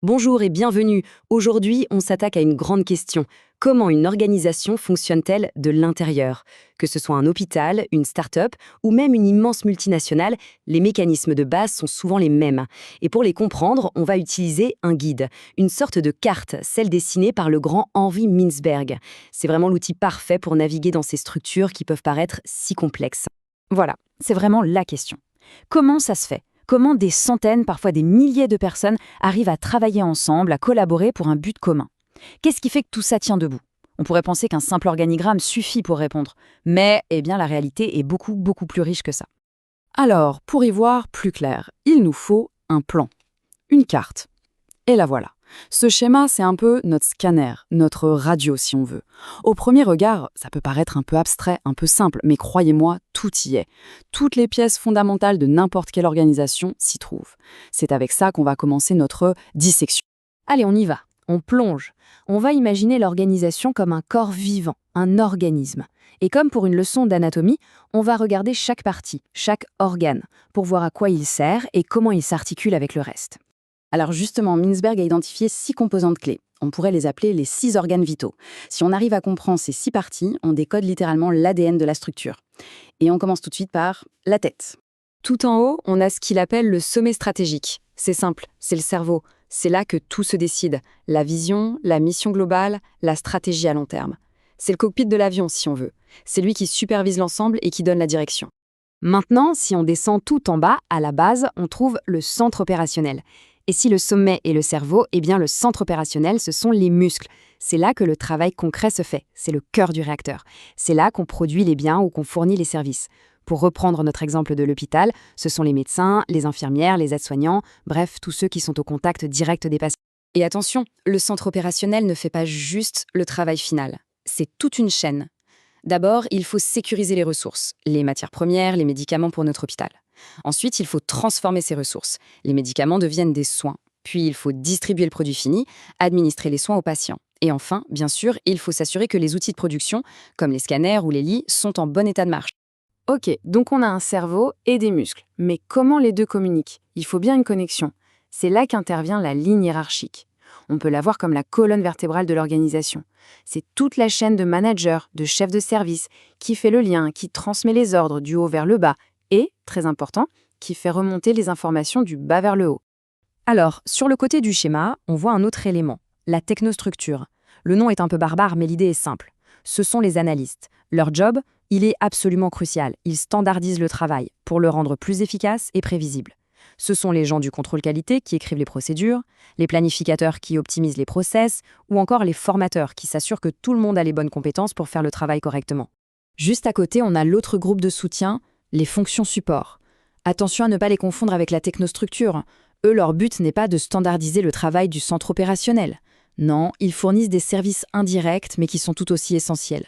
Bonjour et bienvenue. Aujourd'hui, on s'attaque à une grande question. Comment une organisation fonctionne-t-elle de l'intérieur? Que ce soit un hôpital, une start-up ou même une immense multinationale, les mécanismes de base sont souvent les mêmes. Et pour les comprendre, on va utiliser un guide, une sorte de carte, celle dessinée par le grand Henri Mintzberg. C'est vraiment l'outil parfait pour naviguer dans ces structures qui peuvent paraître si complexes. Voilà, c'est vraiment la question. Comment ça se fait? Comment des centaines, parfois des milliers de personnes arrivent à travailler ensemble, à collaborer pour un but commun? Qu'est-ce qui fait que tout ça tient debout? On pourrait penser qu'un simple organigramme suffit pour répondre, mais la réalité est beaucoup plus riche que ça. Alors, pour y voir plus clair, il nous faut un plan, une carte. Et la voilà. Ce schéma, c'est un peu notre scanner, notre radio si on veut. Au premier regard, ça peut paraître un peu abstrait, un peu simple, mais croyez-moi, tout y est. Toutes les pièces fondamentales de n'importe quelle organisation s'y trouvent. C'est avec ça qu'on va commencer notre dissection. Allez, on y va. On plonge. On va imaginer l'organisation comme un corps vivant, un organisme. Et comme pour une leçon d'anatomie, on va regarder chaque partie, chaque organe, pour voir à quoi il sert et comment il s'articule avec le reste. Alors justement, Mintzberg a identifié 6 composantes clés. On pourrait les appeler les 6 organes vitaux. Si on arrive à comprendre ces 6 parties, on décode littéralement l'ADN de la structure. Et on commence tout de suite par la tête. Tout en haut, on a ce qu'il appelle le sommet stratégique. C'est simple, c'est le cerveau. C'est là que tout se décide. La vision, la mission globale, la stratégie à long terme. C'est le cockpit de l'avion, si on veut. C'est lui qui supervise l'ensemble et qui donne la direction. Maintenant, si on descend tout en bas, à la base, on trouve le centre opérationnel. Et si le sommet est le cerveau, eh bien le centre opérationnel, ce sont les muscles. C'est là que le travail concret se fait. C'est le cœur du réacteur. C'est là qu'on produit les biens ou qu'on fournit les services. Pour reprendre notre exemple de l'hôpital, ce sont les médecins, les infirmières, les aides-soignants, bref, tous ceux qui sont au contact direct des patients. Et attention, le centre opérationnel ne fait pas juste le travail final. C'est toute une chaîne. D'abord, il faut sécuriser les ressources, les matières premières, les médicaments pour notre hôpital. Ensuite, il faut transformer ces ressources. Les médicaments deviennent des soins. Puis, il faut distribuer le produit fini, administrer les soins aux patients. Et enfin, bien sûr, il faut s'assurer que les outils de production, comme les scanners ou les lits, sont en bon état de marche. Ok, donc on a un cerveau et des muscles. Mais comment les deux communiquent? Il faut bien une connexion. C'est là qu'intervient la ligne hiérarchique. On peut la voir comme la colonne vertébrale de l'organisation. C'est toute la chaîne de managers, de chefs de service, qui fait le lien, qui transmet les ordres du haut vers le bas, et, très important, qui fait remonter les informations du bas vers le haut. Alors, sur le côté du schéma, on voit un autre élément, la technostructure. Le nom est un peu barbare, mais l'idée est simple. Ce sont les analystes. Leur job, il est absolument crucial. Ils standardisent le travail pour le rendre plus efficace et prévisible. Ce sont les gens du contrôle qualité qui écrivent les procédures, les planificateurs qui optimisent les process, ou encore les formateurs qui s'assurent que tout le monde a les bonnes compétences pour faire le travail correctement. Juste à côté, on a l'autre groupe de soutien, les fonctions support. Attention à ne pas les confondre avec la technostructure. Eux, leur but n'est pas de standardiser le travail du centre opérationnel. Non, ils fournissent des services indirects, mais qui sont tout aussi essentiels.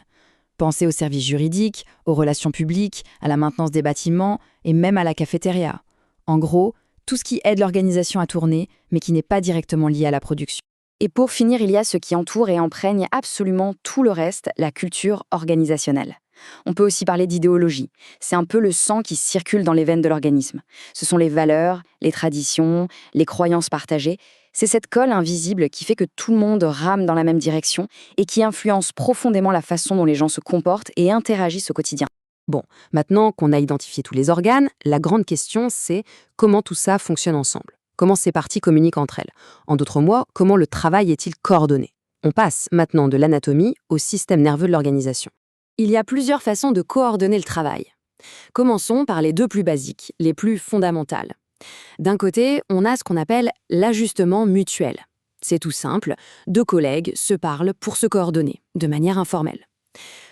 Pensez aux services juridiques, aux relations publiques, à la maintenance des bâtiments et même à la cafétéria. En gros, tout ce qui aide l'organisation à tourner, mais qui n'est pas directement lié à la production. Et pour finir, il y a ce qui entoure et imprègne absolument tout le reste, la culture organisationnelle. On peut aussi parler d'idéologie. C'est un peu le sang qui circule dans les veines de l'organisme. Ce sont les valeurs, les traditions, les croyances partagées. C'est cette colle invisible qui fait que tout le monde rame dans la même direction et qui influence profondément la façon dont les gens se comportent et interagissent au quotidien. Bon, maintenant qu'on a identifié tous les organes, la grande question c'est comment tout ça fonctionne ensemble. Comment ces parties communiquent entre elles. En d'autres mots, comment le travail est-il coordonné. On passe maintenant de l'anatomie au système nerveux de l'organisation. Il y a plusieurs façons de coordonner le travail. Commençons par les deux plus basiques, les plus fondamentales. D'un côté, on a ce qu'on appelle l'ajustement mutuel. C'est tout simple, deux collègues se parlent pour se coordonner, de manière informelle.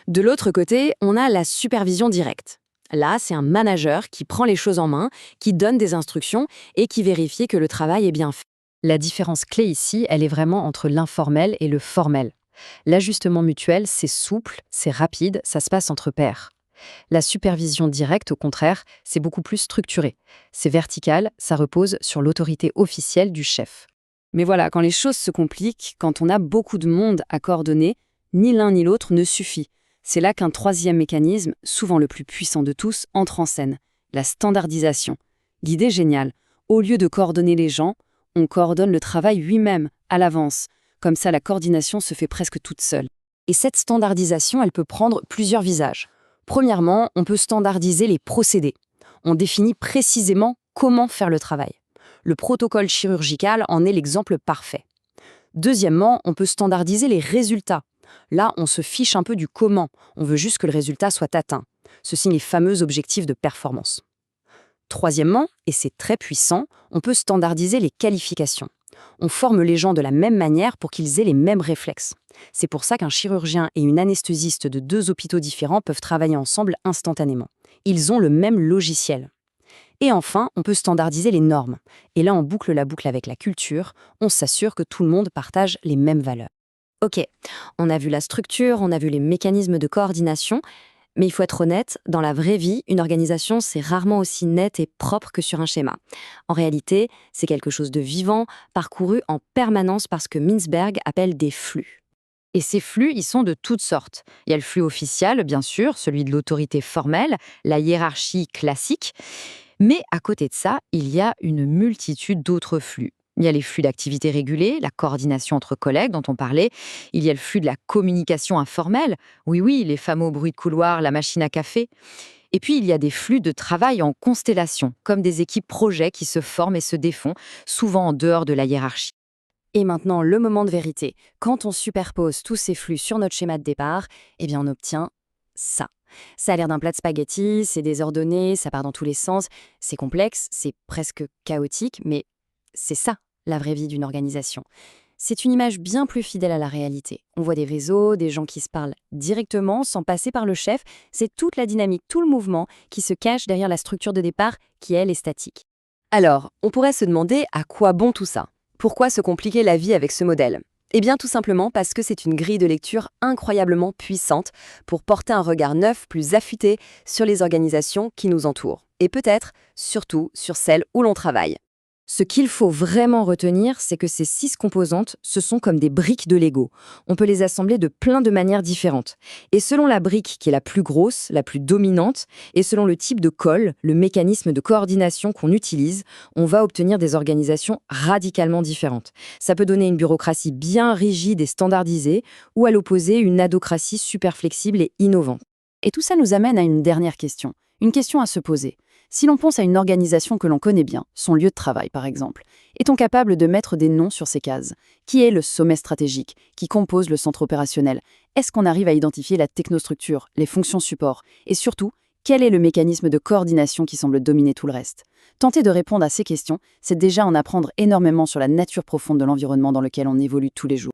De l'autre côté, on a la supervision directe. Là, c'est un manager qui prend les choses en main, qui donne des instructions et qui vérifie que le travail est bien fait. La différence clé ici, elle est vraiment entre l'informel et le formel. L'ajustement mutuel, c'est souple, c'est rapide, ça se passe entre pairs. La supervision directe, au contraire, c'est beaucoup plus structuré. C'est vertical, ça repose sur l'autorité officielle du chef. Mais voilà, quand les choses se compliquent, quand on a beaucoup de monde à coordonner, ni l'un ni l'autre ne suffit. C'est là qu'un troisième mécanisme, souvent le plus puissant de tous, entre en scène. La standardisation. L'idée géniale. Au lieu de coordonner les gens, On coordonne le travail lui-même, à l'avance. Comme ça, la coordination se fait presque toute seule. Et cette standardisation, elle peut prendre plusieurs visages. Premièrement, on peut standardiser les procédés. On définit précisément comment faire le travail. Le protocole chirurgical en est l'exemple parfait. Deuxièmement, on peut standardiser les résultats. Là, on se fiche un peu du comment, on veut juste que le résultat soit atteint. Ce sont les fameux objectifs de performance. Troisièmement, et c'est très puissant, on peut standardiser les qualifications. On forme les gens de la même manière pour qu'ils aient les mêmes réflexes. C'est pour ça qu'un chirurgien et une anesthésiste de 2 hôpitaux différents peuvent travailler ensemble instantanément. Ils ont le même logiciel. Et enfin, on peut standardiser les normes. Et là, on boucle la boucle avec la culture, on s'assure que tout le monde partage les mêmes valeurs. Ok, on a vu la structure, on a vu les mécanismes de coordination, mais il faut être honnête, dans la vraie vie, une organisation, c'est rarement aussi net et propre que sur un schéma. En réalité, c'est quelque chose de vivant, parcouru en permanence par ce que Mintzberg appelle des flux. Et ces flux, ils sont de toutes sortes. Il y a le flux officiel, bien sûr, celui de l'autorité formelle, la hiérarchie classique. Mais à côté de ça, il y a une multitude d'autres flux. Il y a les flux d'activité régulée, la coordination entre collègues dont on parlait. Il y a le flux de la communication informelle. Oui, les fameux bruits de couloir, la machine à café. Et puis, il y a des flux de travail en constellation, comme des équipes projets qui se forment et se défont, souvent en dehors de la hiérarchie. Et maintenant, le moment de vérité. Quand on superpose tous ces flux sur notre schéma de départ, eh bien, on obtient ça. Ça a l'air d'un plat de spaghettis, c'est désordonné, ça part dans tous les sens, c'est complexe, c'est presque chaotique, mais c'est ça, la vraie vie d'une organisation. C'est une image bien plus fidèle à la réalité. On voit des réseaux, des gens qui se parlent directement, sans passer par le chef. C'est toute la dynamique, tout le mouvement qui se cache derrière la structure de départ qui, elle, est statique. Alors, on pourrait se demander à quoi bon tout ça? Pourquoi se compliquer la vie avec ce modèle? Eh bien, tout simplement parce que c'est une grille de lecture incroyablement puissante pour porter un regard neuf, plus affûté sur les organisations qui nous entourent. Et peut-être, surtout, sur celles où l'on travaille. Ce qu'il faut vraiment retenir, c'est que ces 6 composantes, ce sont comme des briques de Lego. On peut les assembler de plein de manières différentes. Et selon la brique qui est la plus grosse, la plus dominante, et selon le type de colle, le mécanisme de coordination qu'on utilise, on va obtenir des organisations radicalement différentes. Ça peut donner une bureaucratie bien rigide et standardisée, ou à l'opposé, une adocratie super flexible et innovante. Et tout ça nous amène à une dernière question. Une question à se poser. Si l'on pense à une organisation que l'on connaît bien, son lieu de travail par exemple, est-on capable de mettre des noms sur ces cases? Qui est le sommet stratégique? Qui compose le centre opérationnel? Est-ce qu'on arrive à identifier la technostructure, les fonctions support? Et surtout, quel est le mécanisme de coordination qui semble dominer tout le reste? Tenter de répondre à ces questions, c'est déjà en apprendre énormément sur la nature profonde de l'environnement dans lequel on évolue tous les jours.